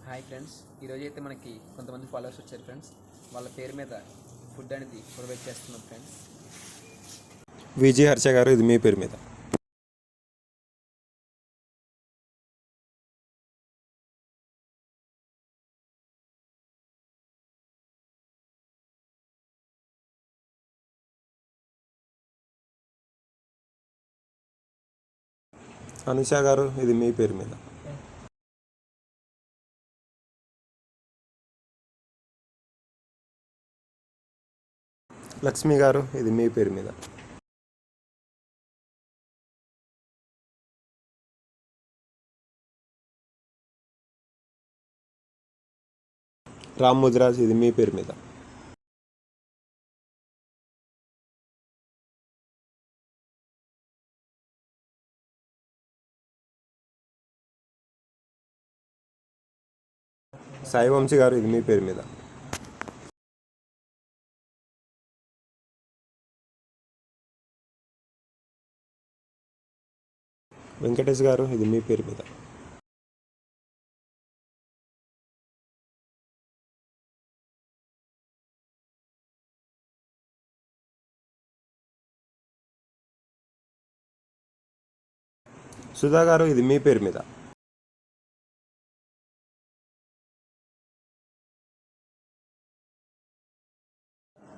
Hi friends, ఈరోజు అయితే మనకి కొంతమంది ఫాలోవర్స్ వచ్చారు ఫ్రెండ్స్. వాళ్ళ పేరు మీద ఫుడ్ అనేది ప్రొవైడ్ చేస్తున్నాం ఫ్రెండ్స్. విజయ్ హర్ష గారు, ఇది మీ పేరు మీద. అనుష గారు, ఇది మీ పేరు మీద. లక్ష్మి గారు, ఇది మీ పేరు మీద. రామ్ ముద్రాజ్, ఇది మీ పేరు మీద. సాయి వంశీ గారు, ఇది మీ పేరు మీద. వెంకటేష్ గారు, ఇది మీ పేరు మీద. సుధా గారు, ఇది మీ పేరు మీద.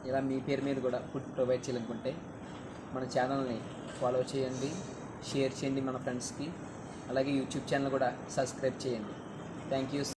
ఇలా మీ పేరు మీద కూడా ఫుడ్ ప్రొవైడ్ చేయాలనుకుంటే మన ఛానల్ని ఫాలో చేయండి, షేర్ చేయండి మన ఫ్రెండ్స్కి. అలాగే యూట్యూబ్ ఛానల్ కూడా సబ్స్క్రైబ్ చేయండి. Thank you.